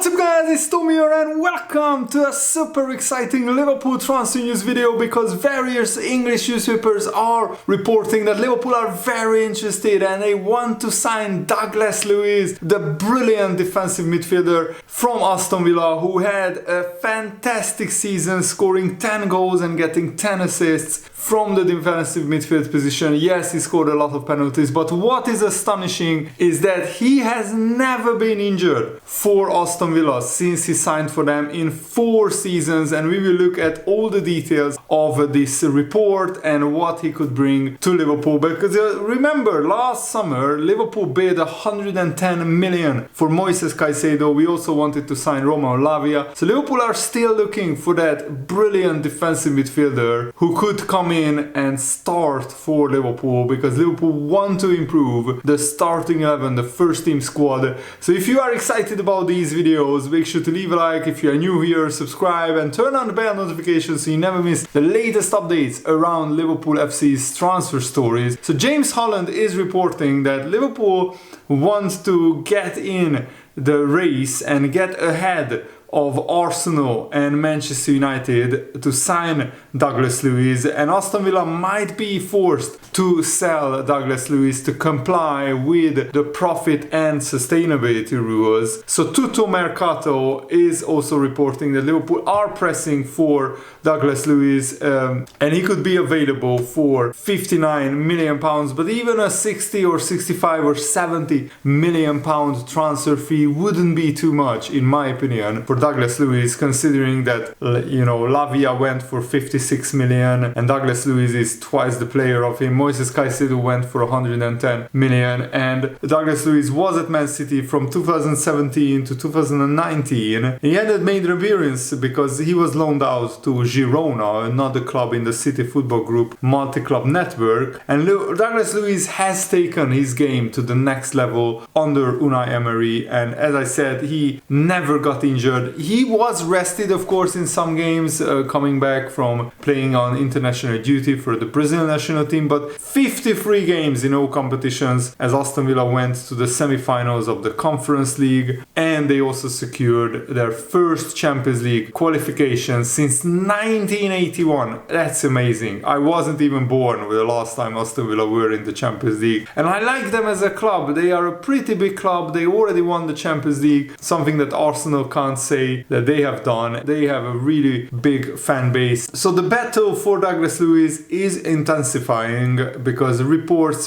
What's up guys, it's Tom here and welcome to a super exciting Liverpool transfer news video because various English newspapers are reporting that Liverpool are very interested and they want to sign Douglas Luiz, the brilliant defensive midfielder from Aston Villa who had a fantastic season scoring 10 goals and getting 10 assists from the defensive midfield position. Yes, he scored a lot of penalties, but what is astonishing is that he has never been injured for Aston Villa since he signed for them in 4 seasons, and we will look at all the details of this report and what he could bring to Liverpool. Because remember, last summer Liverpool bid 110 million for Moises Caicedo. We also wanted to sign Romeo Lavia, so Liverpool are still looking for that brilliant defensive midfielder who could come in and start for Liverpool, because Liverpool want to improve the starting 11, the first team squad. So if you are excited about these videos, make sure to leave a like. If you are new here, subscribe and turn on the bell notification so you never miss the latest updates around Liverpool FC's transfer stories. So James Holland is reporting that Liverpool wants to get in the race and get ahead of Arsenal and Manchester United to sign Douglas Luiz, and Aston Villa might be forced to sell Douglas Luiz to comply with the profit and sustainability rules. So Tutto Mercato is also reporting that Liverpool are pressing for Douglas Luiz and he could be available for 59 million pounds, but even a 60 or 65 or 70 million pound transfer fee wouldn't be too much in my opinion for Douglas Luiz, considering that, you know, Lavia went for 56 million and Douglas Luiz is twice the player of him. Moises Caicedo went for 110 million, and Douglas Luiz was at Man City from 2017 to 2019. He hadn't made an appearance because he was loaned out to Girona, another club in the City Football Group multi-club network, and Douglas Luiz has taken his game to the next level under Unai Emery, and as I said, he never got injured. He was rested, of course, in some games, coming back from playing on international duty for the Brazilian national team, but 53 games in all competitions as Aston Villa went to the semi-finals of the Conference League, and they also secured their first Champions League qualification since 1981. That's amazing. I wasn't even born with the last time Aston Villa were in the Champions League, and I like them as a club. They are a pretty big club. They already won the Champions League, something that Arsenal can't say that they have done. They have a really big fan base. So the battle for Douglas Luiz is intensifying because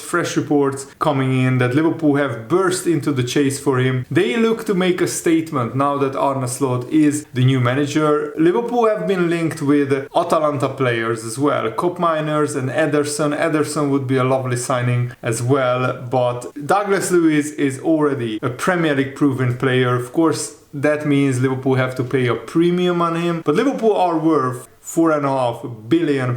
fresh reports coming in that Liverpool have burst into the chase for him. They look to make a statement now that Arne is the new manager. Liverpool have been linked with Atalanta players as well, Cop Miners and Ederson. Ederson would be a lovely signing as well, but Douglas Luiz is already a Premier League proven player. Of course, that means Liverpool have to pay a premium on him, but Liverpool are worth £4.5 billion,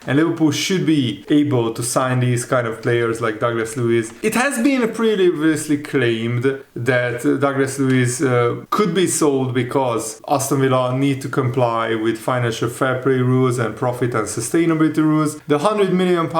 and Liverpool should be able to sign these kind of players like Douglas Luiz. It has been previously claimed that Douglas Luiz could be sold because Aston Villa need to comply with financial fair play rules and profit and sustainability rules. The £100 million,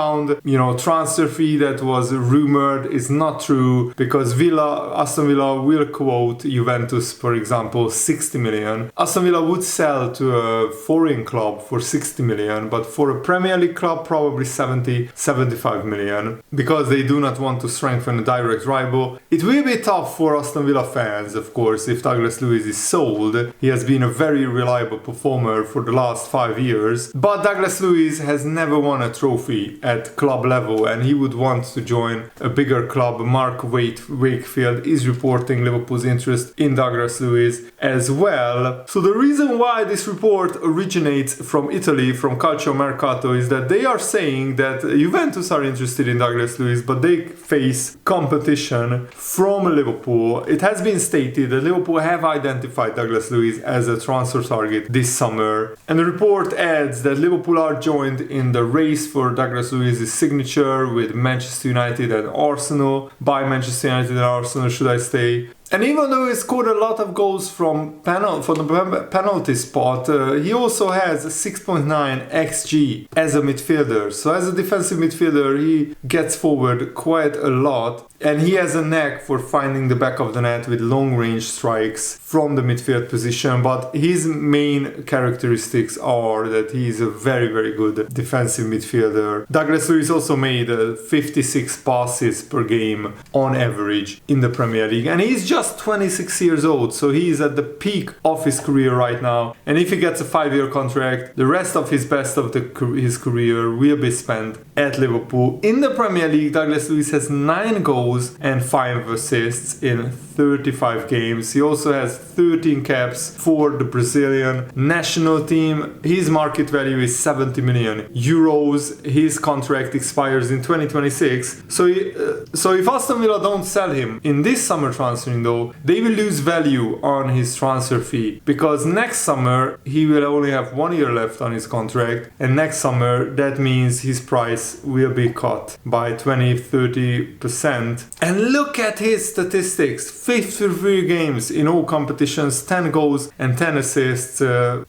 transfer fee that was rumored is not true, because Aston Villa will quote Juventus, for example, 60 million. Aston Villa would sell to a foreign club for 60 million, but for a Premier League club probably 75 million, because they do not want to strengthen a direct rival. It will be tough for Aston Villa fans, of course, if Douglas Luiz is sold. He has been a very reliable performer for the last 5 years, but Douglas Luiz has never won a trophy at club level and he would want to join a bigger club. Mark Wakefield is reporting Liverpool's interest in Douglas Luiz as well. So the reason why this report originates from Italy, from Calcio Mercato, is that they are saying that Juventus are interested in Douglas Luiz, but they face competition from Liverpool. It has been stated that Liverpool have identified Douglas Luiz as a transfer target this summer, and the report adds that Liverpool are joined in the race for Douglas Luiz's signature with Manchester United and Arsenal, by Manchester United and Arsenal, should I say. And even though he scored a lot of goals from the penalty spot, he also has 6.9 xG as a midfielder. So as a defensive midfielder, he gets forward quite a lot. And he has a knack for finding the back of the net with long-range strikes from the midfield position. But his main characteristics are that he is a very, very good defensive midfielder. Douglas Luiz also made 56 passes per game on average in the Premier League. And he's just 26 years old, so he is at the peak of his career right now. And if he gets a 5-year contract, the rest of his best of his career will be spent at Liverpool. In the Premier League, Douglas Luiz has 9 goals and 5 assists in 35 games. He also has 13 caps for the Brazilian national team. His market value is 70 million euros. His contract expires in 2026. So if Aston Villa don't sell him in this summer transfer window, they will lose value on his transfer fee, because next summer he will only have 1 year left on his contract, and next summer that means his price will be cut by 20-30%. And look at his statistics: 53 games in all competitions, 10 goals and 10 assists,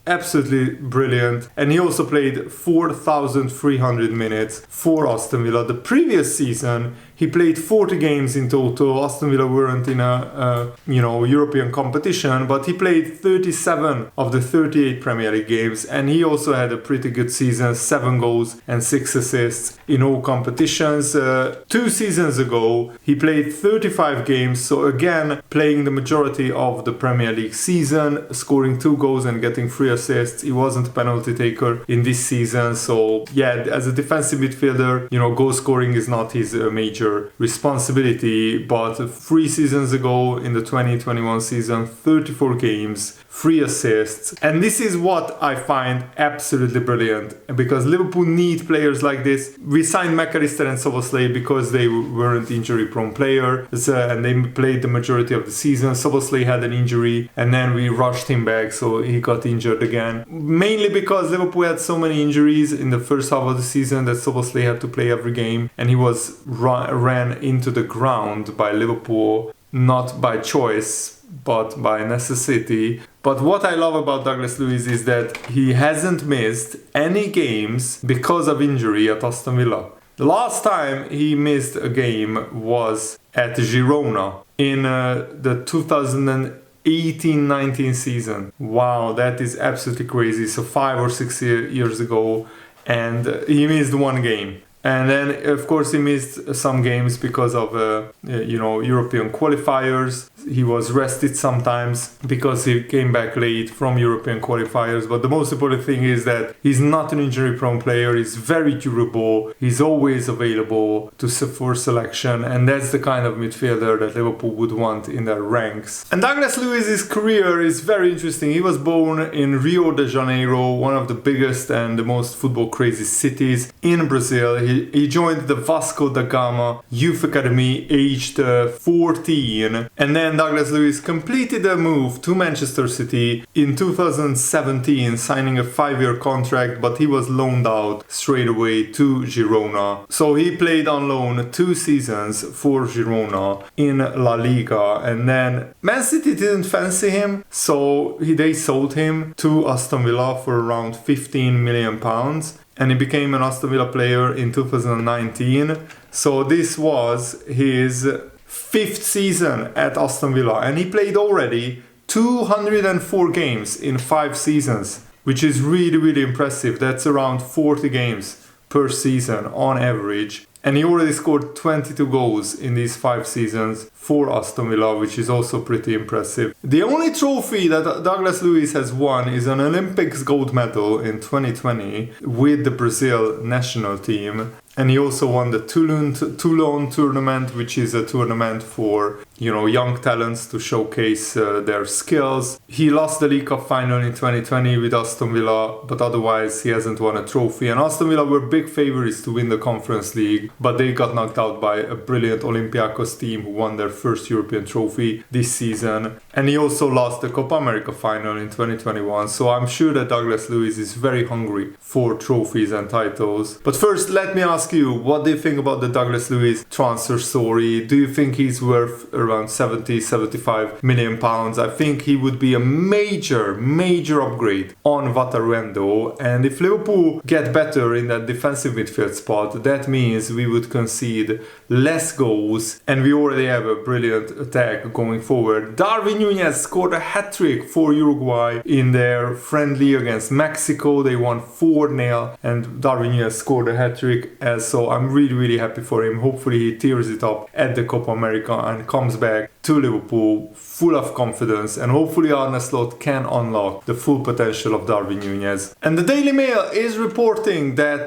absolutely brilliant. And he also played 4,300 minutes for Aston Villa. The previous season he played 40 games in total. Aston Villa weren't in a European competition, but he played 37 of the 38 Premier League games, and he also had a pretty good season: 7 goals and 6 assists in all competitions. 2 seasons ago he played 35 games, so again playing the majority of the Premier League season, scoring 2 goals and getting 3 assists. He wasn't a penalty taker in this season, so yeah, as a defensive midfielder, goal scoring is not his major responsibility. But 3 seasons ago, in the 2021 season, 34 games, 3 assists. And this is what I find absolutely brilliant, because Liverpool need players like this. We signed McAllister and Szoboszlai because they weren't injury-prone players, and they played the majority of the season. Szoboszlai had an injury, and then we rushed him back, so he got injured again. Mainly because Liverpool had so many injuries in the first half of the season that Szoboszlai had to play every game, and he was ran into the ground by Liverpool, not by choice, but by necessity. But what I love about Douglas Luiz is that he hasn't missed any games because of injury at Aston Villa. The last time he missed a game was at Girona in the 2018-19 season. Wow, that is absolutely crazy. So 5 or 6 years ago, and he missed 1 game. And then, of course, he missed some games because of, European qualifiers. He was rested sometimes because he came back late from European qualifiers. But the most important thing is that he's not an injury-prone player. He's very durable. He's always available for selection. And that's the kind of midfielder that Liverpool would want in their ranks. And Douglas Luiz's career is very interesting. He was born in Rio de Janeiro, one of the biggest and the most football-crazy cities in Brazil. He joined the Vasco da Gama Youth Academy aged 14, and then Douglas Luiz completed a move to Manchester City in 2017, signing a 5-year contract, but he was loaned out straight away to Girona. So he played on loan 2 seasons for Girona in La Liga, and then Man City didn't fancy him, so they sold him to Aston Villa for around £15 million. And he became an Aston Villa player in 2019. So this was his 5th season at Aston Villa. And he played already 204 games in 5 seasons, which is really, really impressive. That's around 40 games per season on average. And he already scored 22 goals in these 5 seasons for Aston Villa, which is also pretty impressive. The only trophy that Douglas Luiz has won is an Olympics gold medal in 2020 with the Brazil national team. And he also won the Toulon tournament, which is a tournament for, young talents to showcase their skills. He lost the League Cup final in 2020 with Aston Villa, but otherwise he hasn't won a trophy. And Aston Villa were big favourites to win the Conference League, but they got knocked out by a brilliant Olympiacos team who won their first European trophy this season. And he also lost the Copa America final in 2021. So I'm sure that Douglas Luiz is very hungry for trophies and titles. But first, let me ask ask you, what do you think about the Douglas Luiz transfer story? Do you think he's worth around 70-75 million pounds? I think he would be a major upgrade on Vataruendo, and if Liverpool get better in that defensive midfield spot, that means we would concede less goals, and we already have a brilliant attack going forward. Darwin Núñez scored a hat-trick for Uruguay in their friendly against Mexico. They won 4-0, and Darwin Núñez scored a hat-trick, so I'm really happy for him. Hopefully he tears it up at the Copa America and comes back to Liverpool full of confidence, and hopefully Arne Slot can unlock the full potential of Darwin Núñez. And the Daily Mail is reporting that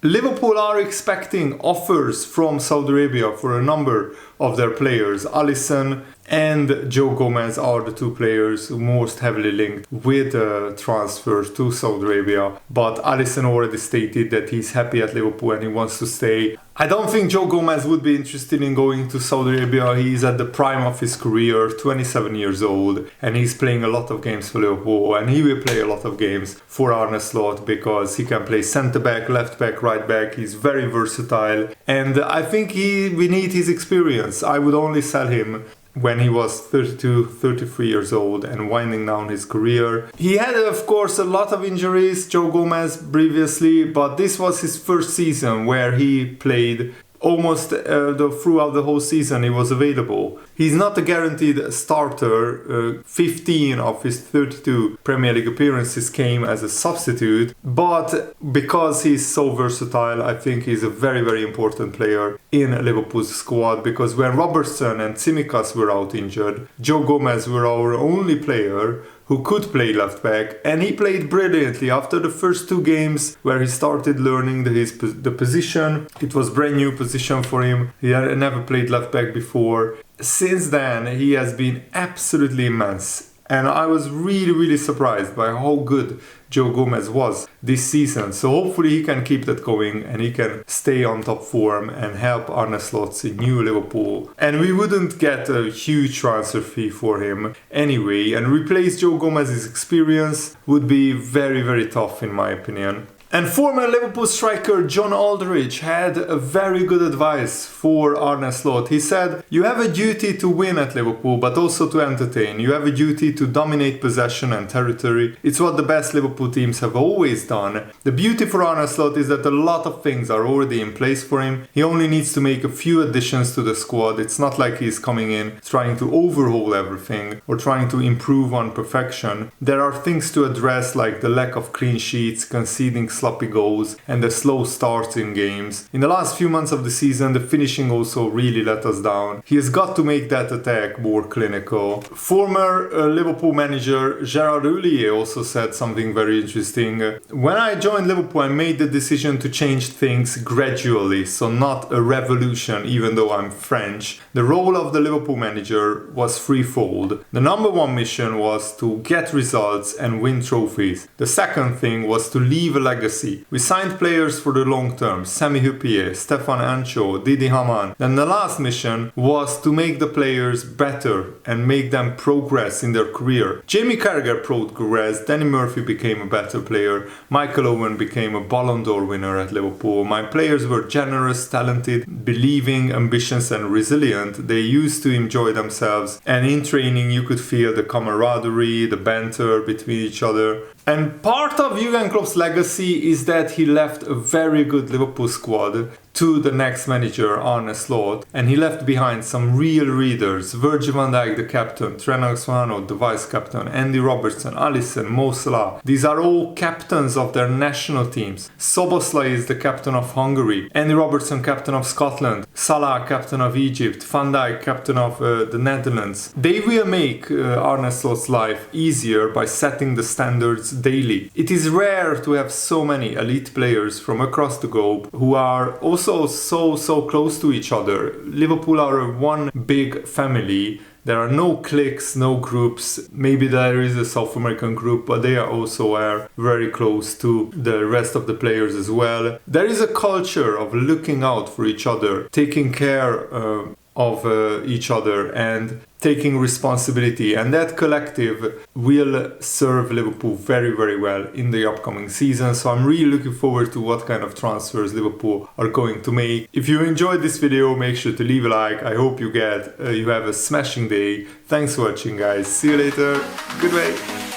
Liverpool are expecting offers from Saudi Arabia for a number of their players. Alisson and Joe Gomez are the two players most heavily linked with transfers to Saudi Arabia. But Alisson already stated that he's happy at Liverpool and he wants to stay. I don't think Joe Gomez would be interested in going to Saudi Arabia. He's at the prime of his career, 27 years old, and he's playing a lot of games for Liverpool, and he will play a lot of games for Arne Slot because he can play centre back, left back, right back. He's very versatile, and I think we need his experience. I would only sell him when he was 32, 33 years old and winding down his career. He had, of course, a lot of injuries, Joe Gomez, previously, but this was his first season where he played almost throughout the whole season. He was available. He's not a guaranteed starter. 15 of his 32 Premier League appearances came as a substitute, but because he's so versatile, I think he's a very important player in Liverpool's squad, because when Robertson and Tsimikas were out injured, Joe Gomez were our only player who could play left back, and he played brilliantly. After the first 2 games where he started learning the position, it was brand new position for him. He had never played left back before. Since then, he has been absolutely immense. And I was really surprised by how good Joe Gomez was this season. So hopefully he can keep that going and he can stay on top form and help Arne Slot's new Liverpool. And we wouldn't get a huge transfer fee for him anyway. And replace Joe Gomez's experience would be very tough in my opinion. And former Liverpool striker John Aldridge had a very good advice for Arne Slot. He said, "You have a duty to win at Liverpool, but also to entertain. You have a duty to dominate possession and territory. It's what the best Liverpool teams have always done. The beauty for Arne Slot is that a lot of things are already in place for him. He only needs to make a few additions to the squad. It's not like he's coming in trying to overhaul everything or trying to improve on perfection. There are things to address, like the lack of clean sheets, conceding sloppy goals, and the slow starts in games. In the last few months of the season, the finishing also really let us down. He has got to make that attack more clinical." Former Liverpool manager Gerard Houllier also said something very interesting. "When I joined Liverpool, I made the decision to change things gradually, so not a revolution, even though I'm French. The role of the Liverpool manager was threefold. The number one mission was to get results and win trophies. The second thing was to leave a legacy. We signed players for the long term, Sami Hyypiä, Stefan Ancho, Didi Hamann. Then the last mission was to make the players better and make them progress in their career. Jamie Carragher progressed, Danny Murphy became a better player, Michael Owen became a Ballon d'Or winner at Liverpool. My players were generous, talented, believing, ambitious and resilient. They used to enjoy themselves, and in training you could feel the camaraderie, the banter between each other." And part of Jurgen Klopp's legacy is that he left a very good Liverpool squad to the next manager, Arne Slot, and he left behind some real leaders: Virgil van Dijk, the captain, Trent Alexander-Arnold, the vice captain, Andy Robertson, Alisson, Mo Salah. These are all captains of their national teams. Szoboszlai is the captain of Hungary, Andy Robertson, captain of Scotland, Salah, captain of Egypt, Van Dijk, captain of the Netherlands. They will make Arne Slot's life easier by setting the standards daily. It is rare to have so many elite players from across the globe who are also so close to each other. Liverpool are one big family. There are no cliques, no groups. Maybe there is a South American group, but they are also very close to the rest of the players as well. There is a culture of looking out for each other, taking care of each other and taking responsibility, and that collective will serve Liverpool very, very well in the upcoming season. So I'm really looking forward to what kind of transfers Liverpool are going to make. If you enjoyed this video, make sure to leave a like. I hope you have a smashing day. Thanks for watching, guys. See you later. Goodbye.